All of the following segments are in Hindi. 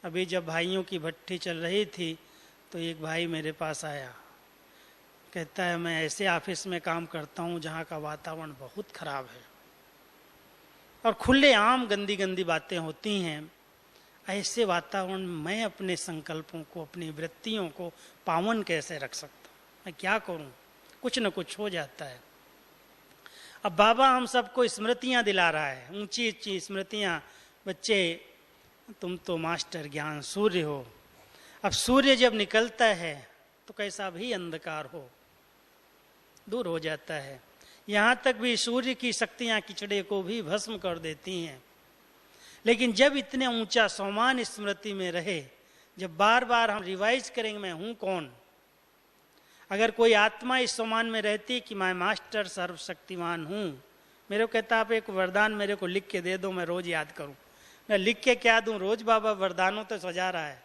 अभी जब भाइयों की भट्ठी चल रही थी तो एक भाई मेरे पास आया, कहता है मैं ऐसे ऑफिस में काम करता हूँ जहाँ का वातावरण बहुत खराब है और खुले आम गंदी गंदी बातें होती हैं। ऐसे वातावरण में मैं अपने संकल्पों को, अपनी वृत्तियों को पावन कैसे रख सकता हूँ? मैं क्या करूँ? कुछ न कुछ हो जाता है। अब बाबा हम सबको स्मृतियाँ दिला रहा है, ऊंची ऊंची स्मृतियाँ। बच्चे तुम तो मास्टर ज्ञान सूर्य हो। अब सूर्य जब निकलता है तो कैसा भी अंधकार हो दूर हो जाता है। यहाँ तक भी सूर्य की शक्तियाँ किचड़े को भी भस्म कर देती हैं। लेकिन जब इतने ऊंचा सोमान स्मृति में रहे, जब बार बार हम रिवाइज करेंगे मैं हूँ कौन, अगर कोई आत्मा इस सोमान में रहती कि मैं मास्टर सर्वशक्तिमान हूँ, मेरे को कहता आप एक वरदान मेरे को लिख के दे दो, मैं रोज याद करूँ। मैं लिख के क्या दूं? रोज बाबा वरदानों तो सजा रहा है,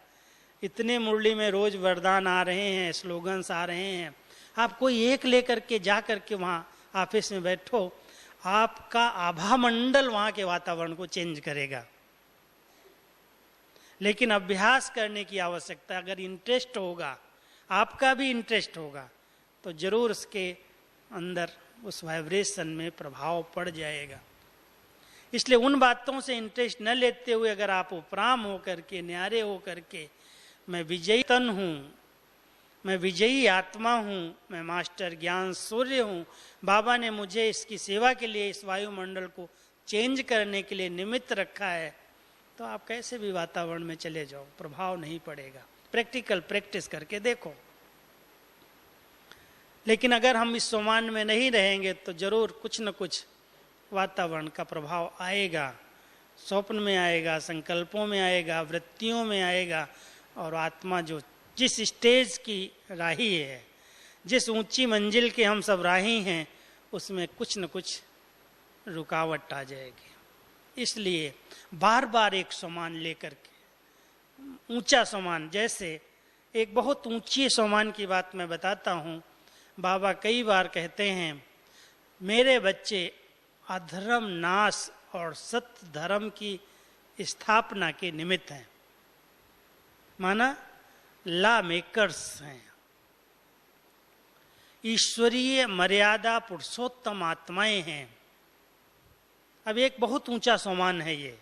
इतने मुरली में रोज वरदान आ रहे हैं, स्लोगन्स आ रहे हैं। आप कोई एक लेकर के जा करके वहाँ ऑफिस में बैठो, आपका आभा मंडल वहाँ के वातावरण को चेंज करेगा। लेकिन अभ्यास करने की आवश्यकता, अगर इंटरेस्ट होगा, आपका भी इंटरेस्ट होगा, तो जरूर उसके अंदर उस वाइब्रेशन में प्रभाव पड़ जाएगा। इसलिए उन बातों से इंटरेस्ट न लेते हुए अगर आप उपराम होकर के, न्यारे होकर के, मैं विजयी तन हूँ, मैं विजयी आत्मा हूँ, मैं मास्टर ज्ञान सूर्य हूँ, बाबा ने मुझे इसकी सेवा के लिए, इस वायुमंडल को चेंज करने के लिए निमित्त रखा है, तो आप कैसे भी वातावरण में चले जाओ, प्रभाव नहीं पड़ेगा। प्रैक्टिकल प्रैक्टिस करके देखो। लेकिन अगर हम इस सोमान में नहीं रहेंगे तो जरूर कुछ न कुछ वातावरण का प्रभाव आएगा। स्वप्न में आएगा, संकल्पों में आएगा, वृत्तियों में आएगा, और आत्मा जो जिस स्टेज की राही है, जिस ऊंची मंजिल के हम सब राही हैं, उसमें कुछ न कुछ रुकावट आ जाएगी। इसलिए बार बार एक सोमान लेकर के, ऊंचा सोमान, जैसे एक बहुत ऊंची सोमान की बात मैं बताता हूँ। बाबा कई बार कहते हैं मेरे बच्चे अधर्म नाश और सत्य धर्म की स्थापना के निमित्त हैं, माना लॉ मेकर्स हैं, ईश्वरीय मर्यादा पुरुषोत्तम आत्माएं हैं। अब एक बहुत ऊंचा सोमान है ये।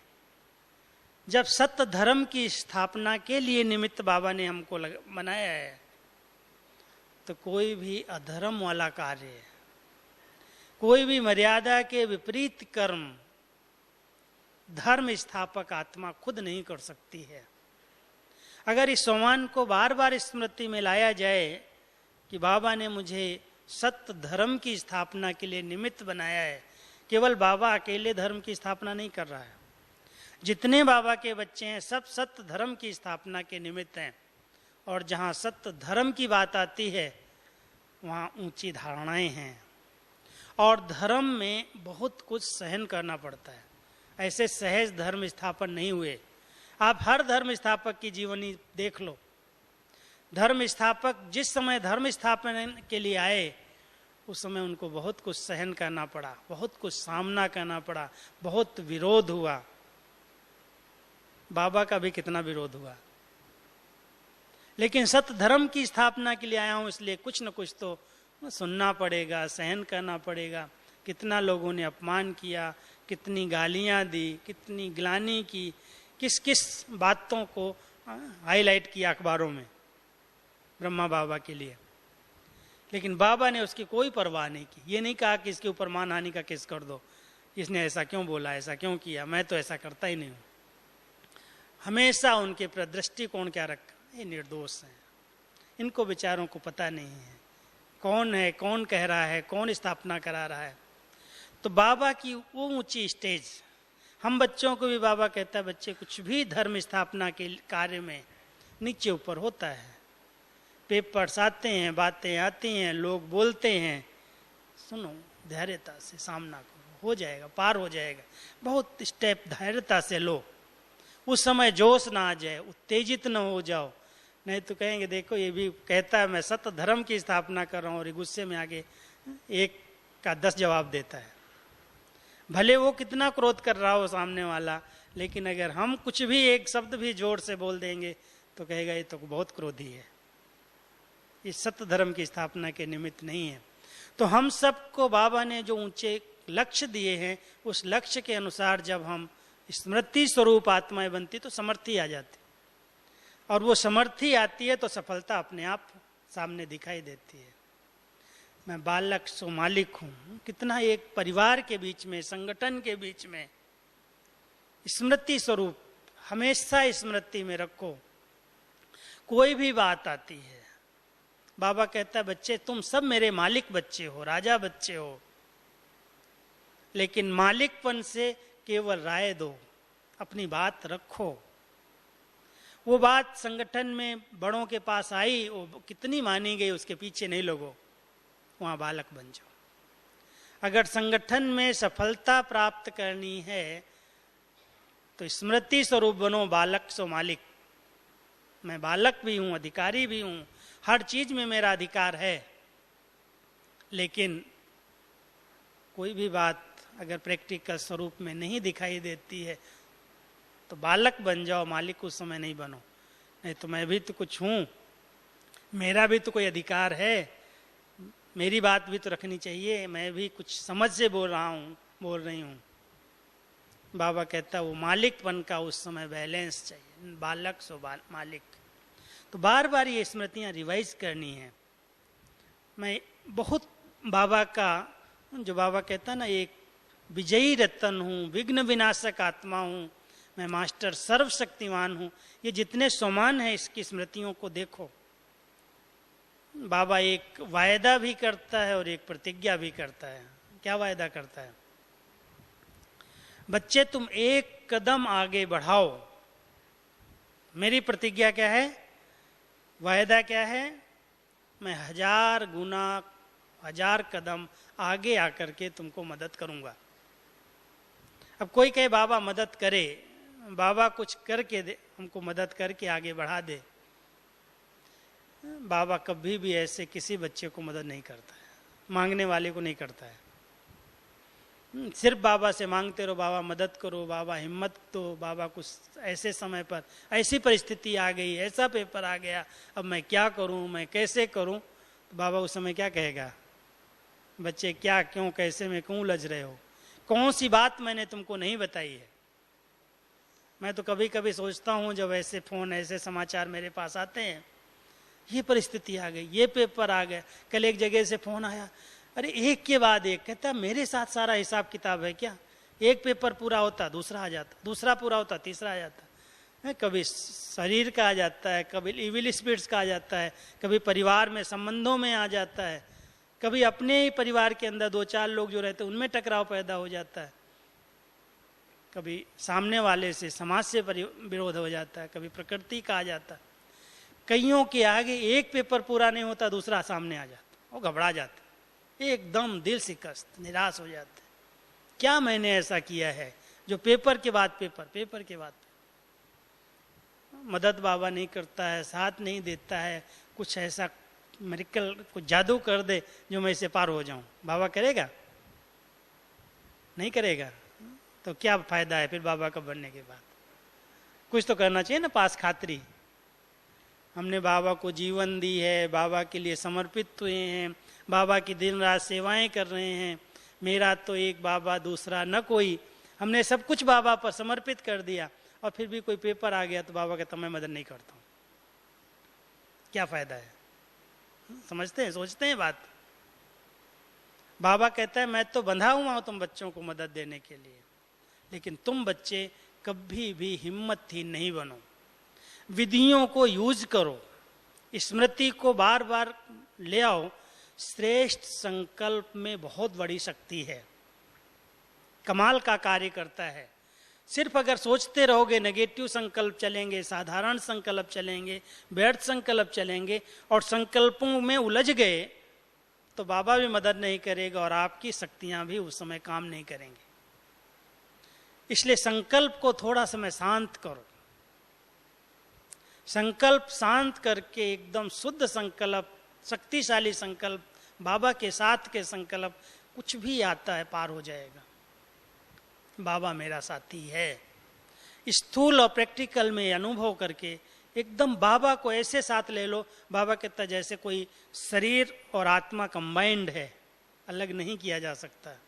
जब सत्य धर्म की स्थापना के लिए निमित्त बाबा ने हमको बनाया है, तो कोई भी अधर्म वाला कार्य, कोई भी मर्यादा के विपरीत कर्म धर्म स्थापक आत्मा खुद नहीं कर सकती है। अगर इस सोमान को बार बार स्मृति में लाया जाए कि बाबा ने मुझे सत्य धर्म की स्थापना के लिए निमित्त बनाया है, केवल बाबा अकेले धर्म की स्थापना नहीं कर रहा है, जितने बाबा के बच्चे हैं सब सत्य धर्म की स्थापना के निमित्त हैं। और जहाँ सत्य धर्म की बात आती है वहाँ ऊंची धारणाएं हैं, और धर्म में बहुत कुछ सहन करना पड़ता है। ऐसे सहज धर्म स्थापन नहीं हुए। आप हर धर्म स्थापक की जीवनी देख लो। धर्म स्थापक जिस समय धर्म स्थापन के लिए आए, उस समय उनको बहुत कुछ सहन करना पड़ा, बहुत कुछ सामना करना पड़ा, बहुत विरोध हुआ। बाबा का भी कितना विरोध हुआ। लेकिन सत्य धर्म की स्थापना के लिए आया हूं, इसलिए कुछ न कुछ तो सुनना पड़ेगा, सहन करना पड़ेगा। कितना लोगों ने अपमान किया, कितनी गालियां दी, कितनी ग्लानि की, किस किस बातों को हाईलाइट किया अखबारों में ब्रह्मा बाबा के लिए। लेकिन बाबा ने उसकी कोई परवाह नहीं की। ये नहीं कहा कि इसके ऊपर मानहानि का केस कर दो, इसने ऐसा क्यों बोला, ऐसा क्यों किया, मैं तो ऐसा करता ही नहीं हूं। हमेशा उनके दृष्टिकोण क्या रखा, ये निर्दोष हैं, इनको बेचारों को पता नहीं है कौन है, कौन कह रहा है, कौन स्थापना करा रहा है। तो बाबा की वो ऊंची स्टेज, हम बच्चों को भी बाबा कहता है बच्चे कुछ भी धर्म स्थापना के कार्य में नीचे ऊपर होता है, पेपर्स आते हैं, बातें आती हैं, लोग बोलते हैं, सुनो धैर्यता से सामना करो, हो जाएगा, पार हो जाएगा। बहुत स्टेप धैर्यता से लो, उस समय जोश ना आ जाए, उत्तेजित न हो जाओ, नहीं तो कहेंगे देखो ये भी कहता है मैं सत्य धर्म की स्थापना कर रहा हूँ, और गुस्से में आगे एक का 10 जवाब देता है। भले वो कितना क्रोध कर रहा हो सामने वाला, लेकिन अगर हम कुछ भी एक शब्द भी जोर से बोल देंगे तो कहेगा ये तो बहुत क्रोधी है, ये सत्य धर्म की स्थापना के निमित्त नहीं है। तो हम सबको बाबा ने जो ऊंचे लक्ष्य दिए हैं, उस लक्ष्य के अनुसार जब हम स्मृति स्वरूप आत्माएं बनती तो समर्थी आ जाती, और वो समर्थी आती है तो सफलता अपने आप सामने दिखाई देती है। मैं बालक सो मालिक हूं, कितना एक परिवार के बीच में, संगठन के बीच में स्मृति स्वरूप हमेशा स्मृति में रखो। कोई भी बात आती है, बाबा कहता है बच्चे तुम सब मेरे मालिक बच्चे हो, राजा बच्चे हो, लेकिन मालिकपन से केवल राय दो, अपनी बात रखो। वो बात संगठन में बड़ों के पास आई, वो कितनी मानी गई उसके पीछे नहीं लगो, वहां बालक बन जाओ। अगर संगठन में सफलता प्राप्त करनी है तो स्मृति स्वरूप बनो, बालक सो मालिक। मैं बालक भी हूं, अधिकारी भी हूं, हर चीज में मेरा अधिकार है, लेकिन कोई भी बात अगर प्रैक्टिकल स्वरूप में नहीं दिखाई देती है तो बालक बन जाओ, मालिक उस समय नहीं बनो। नहीं तो मैं भी तो कुछ हूं, मेरा भी तो कोई अधिकार है, मेरी बात भी तो रखनी चाहिए, मैं भी कुछ समझ से बोल रही हूं। बाबा कहता वो मालिकपन का उस समय बैलेंस चाहिए, बालक सो मालिक। तो बार बार ये स्मृतियां रिवाइज करनी है। मैं बहुत बाबा का, जो बाबा कहता ना, एक विजयी रतन हूं, विघ्न विनाशक आत्मा हूं, मैं मास्टर सर्वशक्तिमान हूं, ये जितने समान है इसकी स्मृतियों को देखो। बाबा एक वायदा भी करता है और एक प्रतिज्ञा भी करता है। क्या वायदा करता है? बच्चे तुम एक कदम आगे बढ़ाओ। मेरी प्रतिज्ञा क्या है, वायदा क्या है? मैं 1000 गुना 1000 कदम आगे आकर के तुमको मदद करूंगा। अब कोई कहे बाबा मदद करे, बाबा कुछ करके दे, हमको मदद करके आगे बढ़ा दे। बाबा कभी भी ऐसे किसी बच्चे को मदद नहीं करता है, मांगने वाले को नहीं करता है। सिर्फ बाबा से मांगते रहो, बाबा मदद करो, बाबा हिम्मत दो, बाबा कुछ ऐसे समय पर ऐसी परिस्थिति आ गई, ऐसा पेपर आ गया, अब मैं क्या करूं, मैं कैसे करूं। तो बाबा उस समय क्या कहेगा? बच्चे क्या, क्यों, कैसे में क्यों उलझ रहे हो? कौन सी बात मैंने तुमको नहीं बताई है? मैं तो कभी कभी सोचता हूं जब ऐसे फोन, ऐसे समाचार मेरे पास आते हैं, ये परिस्थिति आ गई, ये पेपर आ गया। कल एक जगह से फोन आया, अरे एक के बाद एक, कहता मेरे साथ सारा हिसाब किताब है क्या? एक पेपर पूरा होता दूसरा आ जाता, दूसरा पूरा होता तीसरा आ जाता। कभी शरीर का आ जाता है, कभी इविल स्पिरिट्स का आ जाता है, कभी परिवार में संबंधों में आ जाता है, कभी अपने ही परिवार के अंदर 2-4 लोग जो रहते हैं उनमें टकराव पैदा हो जाता है, कभी सामने वाले से, समाज से विरोध हो जाता है, कभी प्रकृति का आ जाता है। कईयों के आगे एक पेपर पूरा नहीं होता, दूसरा सामने आ जाता, वो घबरा जाते, एकदम दिल शिकस्त, निराश हो जाते। क्या मैंने ऐसा किया है जो पेपर के बाद पेपर, पेपर के बाद मदद बाबा नहीं करता है, साथ नहीं देता है, कुछ ऐसा मिरेकल, कुछ जादू कर दे जो मैं इससे पार हो जाऊं। बाबा करेगा? नहीं करेगा। तो क्या फायदा है फिर बाबा का बनने के बाद? कुछ तो करना चाहिए ना, पास खातरी। हमने बाबा को जीवन दी है, बाबा के लिए समर्पित हुए हैं, बाबा की दिन रात सेवाएं कर रहे हैं, मेरा तो एक बाबा दूसरा न कोई, हमने सब कुछ बाबा पर समर्पित कर दिया, और फिर भी कोई पेपर आ गया तो बाबा कहता मैं मदद नहीं करता हूं। क्या फायदा है? समझते हैं, सोचते हैं बात। बाबा कहता है मैं तो बंधा हुआ हूं तुम बच्चों को मदद देने के लिए, लेकिन तुम बच्चे कभी भी हिम्मतहीन नहीं बनो, विधियों को यूज करो, स्मृति को बार बार ले आओ। श्रेष्ठ संकल्प में बहुत बड़ी शक्ति है, कमाल का कार्य करता है। सिर्फ अगर सोचते रहोगे, नेगेटिव संकल्प चलेंगे, साधारण संकल्प चलेंगे, व्यर्थ संकल्प चलेंगे और संकल्पों में उलझ गए तो बाबा भी मदद नहीं करेगा और आपकी शक्तियां भी उस समय काम नहीं करेंगे। इसलिए संकल्प को थोड़ा समय शांत करो, संकल्प शांत करके एकदम शुद्ध संकल्प, शक्तिशाली संकल्प, बाबा के साथ के संकल्प, कुछ भी आता है पार हो जाएगा। बाबा मेरा साथी है, स्थूल और प्रैक्टिकल में अनुभव करके एकदम बाबा को ऐसे साथ ले लो, बाबा कहता जैसे कोई शरीर और आत्मा कंबाइंड है, अलग नहीं किया जा सकता।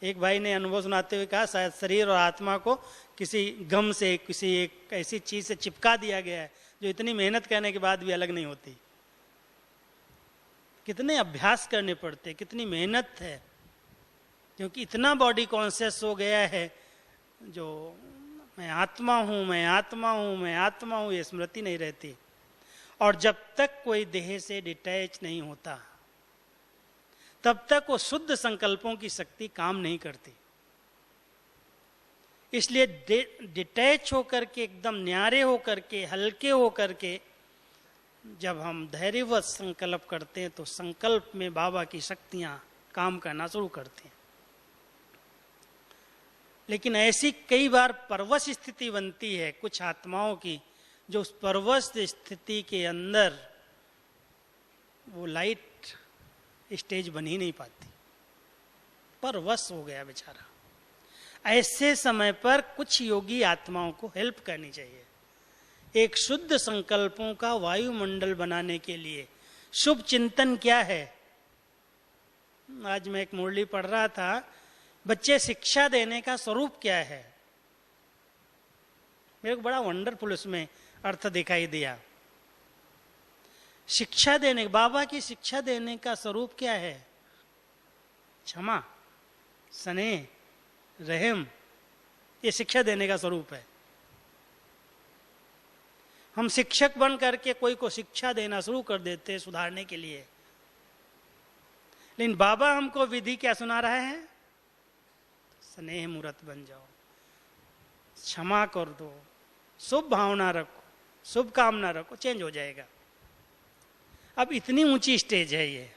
एक भाई ने अनुभव सुनाते हुए कहा शायद शरीर और आत्मा को किसी गम से, किसी एक ऐसी चीज से चिपका दिया गया है जो इतनी मेहनत करने के बाद भी अलग नहीं होती। कितने अभ्यास करने पड़ते, कितनी मेहनत है, क्योंकि इतना बॉडी कॉन्शियस हो गया है जो मैं आत्मा हूं, मैं आत्मा हूं, मैं आत्मा हूं, ये स्मृति नहीं रहती। और जब तक कोई देह से डिटैच नहीं होता तब तक वो शुद्ध संकल्पों की शक्ति काम नहीं करती। इसलिए डिटैच होकर के, एकदम न्यारे होकर के, हल्के होकर के जब हम धैर्यवत संकल्प करते हैं तो संकल्प में बाबा की शक्तियां काम करना शुरू करती हैं। लेकिन ऐसी कई बार परवश स्थिति बनती है कुछ आत्माओं की, जो उस परवश स्थिति के अंदर वो लाइट स्टेज बन ही नहीं पाती, परवश हो गया बेचारा। ऐसे समय पर कुछ योगी आत्माओं को हेल्प करनी चाहिए। एक शुद्ध संकल्पों का वायुमंडल बनाने के लिए शुभ चिंतन क्या है? आज मैं एक मुरली पढ़ रहा था, बच्चे शिक्षा देने का स्वरूप क्या है? मेरे को बड़ा वंडरफुल उसमें अर्थ दिखाई दिया। शिक्षा देने, बाबा की शिक्षा देने का स्वरूप क्या है? क्षमा, स्नेह, रहम, ये शिक्षा देने का स्वरूप है। हम शिक्षक बन करके कोई को शिक्षा देना शुरू कर देते हैं सुधारने के लिए, लेकिन बाबा हमको विधि क्या सुना रहा है? स्नेह मूर्त बन जाओ, क्षमा कर दो, शुभ भावना रखो, शुभ कामना रखो, चेंज हो जाएगा। अब इतनी ऊंची स्टेज है, ये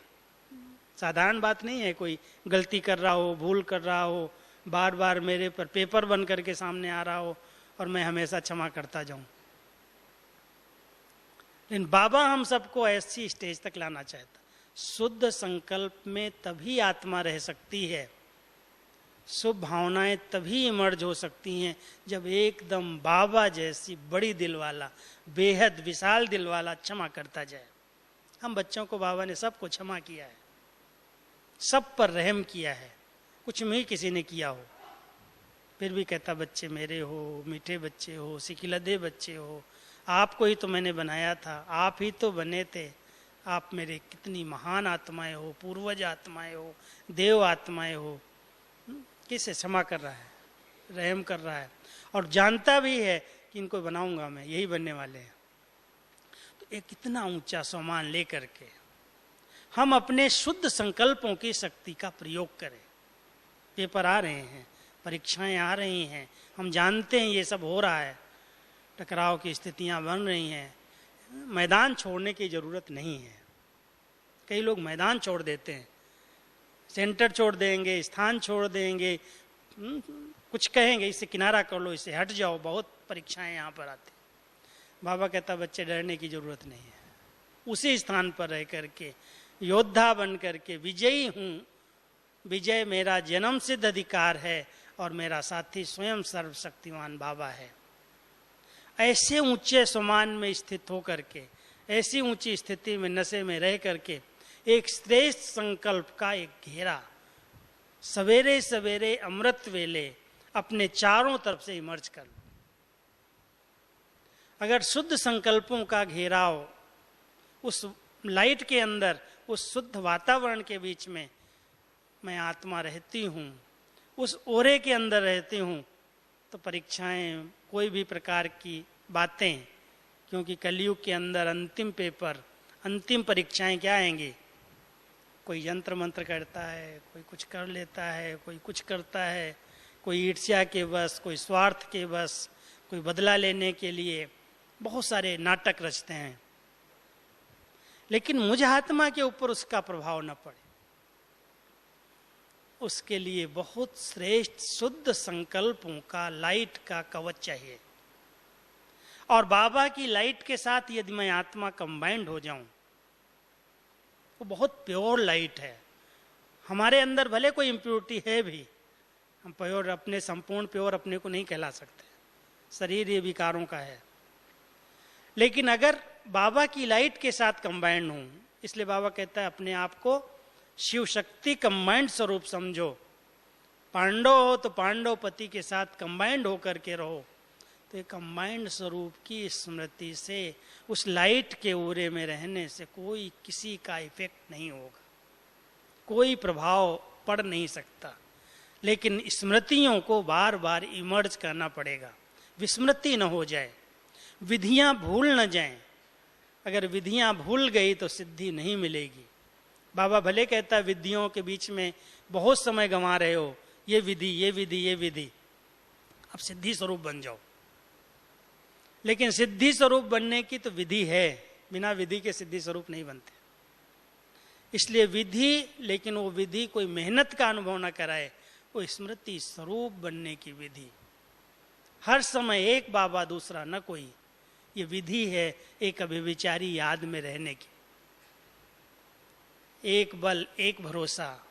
साधारण बात नहीं है। कोई गलती कर रहा हो, भूल कर रहा हो, बार बार मेरे पर पेपर बन करके सामने आ रहा हो और मैं हमेशा क्षमा करता जाऊं। लेकिन बाबा हम सबको ऐसी स्टेज तक लाना चाहता। शुद्ध संकल्प में तभी आत्मा रह सकती है, शुभ भावनाएं तभी इमर्ज हो सकती हैं जब एकदम बाबा जैसी बड़ी दिल वाला, बेहद विशाल दिल वाला क्षमा करता जाए। हम बच्चों को बाबा ने सबको क्षमा किया है, सब पर रहम किया है, कुछ में ही किसी ने किया हो फिर भी कहता बच्चे मेरे हो, मीठे बच्चे हो, सिकिलदे बच्चे हो, आपको ही तो मैंने बनाया था, आप ही तो बने थे, आप मेरे कितनी महान आत्माएं हो, पूर्वज आत्माएं हो, देव आत्माएं हो। किसे क्षमा कर रहा है, रहम कर रहा है, और जानता भी है कि इनको बनाऊंगा मैं, यही बनने वाले हैं। तो एक इतना ऊंचा सम्मान लेकर के हम अपने शुद्ध संकल्पों की शक्ति का प्रयोग करें। पेपर आ रहे हैं, परीक्षाएं आ रही हैं, हम जानते हैं ये सब हो रहा है, टकराव की स्थितियां बन रही हैं, मैदान छोड़ने की जरूरत नहीं है। कई लोग मैदान छोड़ देते हैं, सेंटर छोड़ देंगे, स्थान छोड़ देंगे, कुछ कहेंगे इससे किनारा कर लो, इससे हट जाओ, बहुत परीक्षाएं यहाँ पर आती। बाबा कहता बच्चे डरने की जरूरत नहीं है, उसी स्थान पर रह करके योद्धा बन करके विजयी हूं, विजय मेरा जन्म सिद्ध अधिकार है और मेरा साथी स्वयं सर्वशक्तिमान बाबा है। ऐसे ऊंचे सम्मान में स्थित होकर के, ऐसी ऊंची स्थिति में नशे में रह करके एक श्रेष्ठ संकल्प का एक घेरा सवेरे सवेरे अमृत वेले अपने चारों तरफ से इमर्ज कर लो। अगर शुद्ध संकल्पों का घेराव उस लाइट के अंदर, उस शुद्ध वातावरण के बीच में मैं आत्मा रहती हूं, उस ओरे के अंदर रहती हूं, तो परीक्षाएं, कोई भी प्रकार की बातें, क्योंकि कलयुग के अंदर अंतिम पेपर, अंतिम परीक्षाएं क्या आएंगी? कोई यंत्र मंत्र करता है, कोई कुछ कर लेता है, कोई कुछ करता है, कोई ईर्ष्या के बस, कोई स्वार्थ के बस, कोई बदला लेने के लिए बहुत सारे नाटक रचते हैं। लेकिन मुझ आत्मा के ऊपर उसका प्रभाव न पड़े, उसके लिए बहुत श्रेष्ठ शुद्ध संकल्पों का लाइट का कवच चाहिए। और बाबा की लाइट के साथ यदि मैं आत्मा कंबाइंड हो जाऊं, वो बहुत प्योर लाइट है। हमारे अंदर भले कोई इम्प्योरिटी है भी, हम प्योर, अपने संपूर्ण प्योर अपने को नहीं कहला सकते, शरीर ये विकारों का है। लेकिन अगर बाबा की लाइट के साथ कंबाइंड हूं, इसलिए बाबा कहता है अपने आप को शिव शक्ति कंबाइंड स्वरूप समझो। पांडव हो तो पांडव पति के साथ कंबाइंड होकर के रहो। तो कंबाइंड स्वरूप की स्मृति से, उस लाइट के ओरे में रहने से कोई किसी का इफेक्ट नहीं होगा, कोई प्रभाव पड़ नहीं सकता। लेकिन स्मृतियों को बार बार इमर्ज करना पड़ेगा, विस्मृति न हो जाए, विधियां भूल न जाएं। अगर विधियां भूल गई तो सिद्धि नहीं मिलेगी। बाबा भले कहता है विधियों के बीच में बहुत समय गंवा रहे हो, ये विधि ये विधि ये विधि, अब सिद्धि स्वरूप बन जाओ। लेकिन सिद्धि स्वरूप बनने की तो विधि है, बिना विधि के सिद्धि स्वरूप नहीं बनते। इसलिए विधि, लेकिन वो विधि कोई मेहनत का अनुभव न कराए, वो स्मृति स्वरूप बनने की विधि। हर समय एक बाबा दूसरा न कोई, ये विधि है एक अभिविचारी याद में रहने की। एक बल एक भरोसा,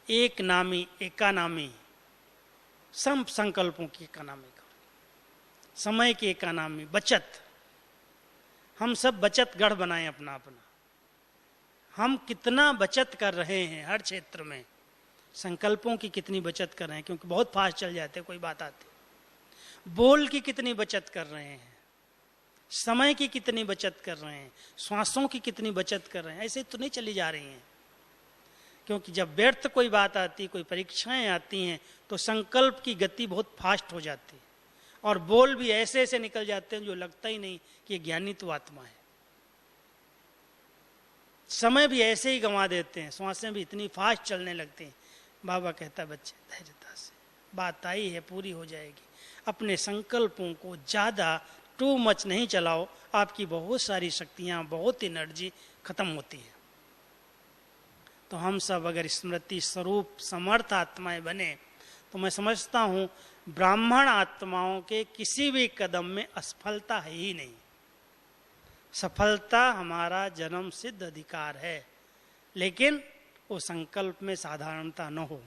एक नामी एकानामी, सम संकल्पों की एकानामी करो, समय की एकानामी, बचत। हम सब बचत गढ़ बनाएं अपना अपना। हम कितना बचत कर रहे हैं हर क्षेत्र में, संकल्पों की कितनी बचत कर रहे हैं, क्योंकि बहुत फास्ट चल जाते कोई बात आती। बोल की कितनी बचत कर रहे हैं, समय की कितनी बचत कर रहे हैं, श्वासों की कितनी बचत कर रहे हैं। ऐसे तो नहीं चली जा रही हैं, क्योंकि जब व्यर्थ कोई बात आती, कोई परीक्षाएं आती हैं, तो संकल्प की गति बहुत फास्ट हो जाती है और बोल भी ऐसे ऐसे निकल जाते हैं जो लगता ही नहीं कि ये ज्ञानी तो आत्मा है। समय भी ऐसे ही गंवा देते हैं, श्वासें भी इतनी फास्ट चलने लगती हैं। बाबा कहता है बच्चे धैर्यता से, बात आई है पूरी हो जाएगी। अपने संकल्पों को ज्यादा टू मच नहीं चलाओ, आपकी बहुत सारी शक्तियां, बहुत एनर्जी खत्म होती है। तो हम सब अगर स्मृति स्वरूप समर्थ आत्माएं बने, तो मैं समझता हूं ब्राह्मण आत्माओं के किसी भी कदम में असफलता है ही नहीं। सफलता हमारा जन्म सिद्ध अधिकार है, लेकिन वो संकल्प में साधारणता न हो।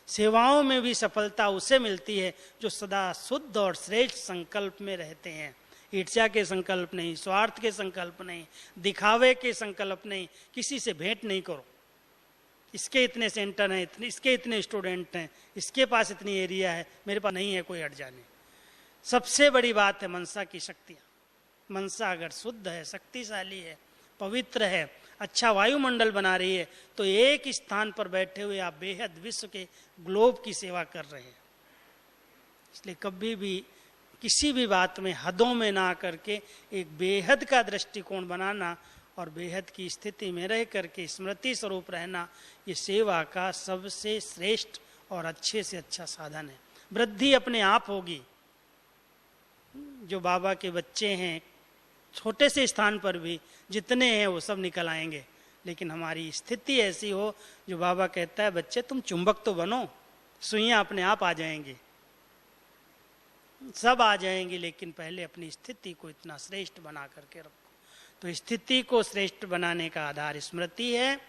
सेवाओं में भी सफलता उसे मिलती है जो सदा शुद्ध और श्रेष्ठ संकल्प में रहते हैं। ईर्ष्या के संकल्प नहीं, स्वार्थ के संकल्प नहीं, दिखावे के संकल्प नहीं। किसी से भेंट नहीं करो, इसके इतने सेंटर हैं, इसके इतने स्टूडेंट हैं, इसके पास इतनी एरिया है, मेरे पास नहीं है, कोई हट जाने। सबसे बड़ी बात है मनसा की शक्तियां। मनसा अगर शुद्ध है, शक्तिशाली है, पवित्र है, अच्छा वायुमंडल बना रही है, तो एक स्थान पर बैठे हुए आप बेहद विश्व के ग्लोब की सेवा कर रहे हैं। इसलिए कभी भी किसी भी बात में हदों में ना करके एक बेहद का दृष्टिकोण बनाना और बेहद की स्थिति में रह करके स्मृति स्वरूप रहना, ये सेवा का सबसे श्रेष्ठ और अच्छे से अच्छा साधन है। वृद्धि अपने आप होगी। जो बाबा के बच्चे हैं, छोटे से स्थान पर भी जितने हैं वो सब निकल आएंगे। लेकिन हमारी स्थिति ऐसी हो, जो बाबा कहता है बच्चे तुम चुंबक तो बनो, सुइयां अपने आप आ जाएंगे, सब आ जाएंगे। लेकिन पहले अपनी स्थिति को इतना श्रेष्ठ बना करके रखो। तो स्थिति को श्रेष्ठ बनाने का आधार स्मृति है,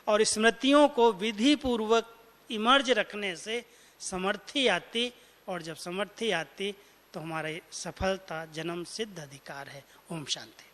और स्मृतियों को विधि पूर्वक इमर्ज रखने से समर्थी आती, और जब समर्थी आती तो हमारी सफलता जन्म सिद्ध अधिकार है। ओम शांति।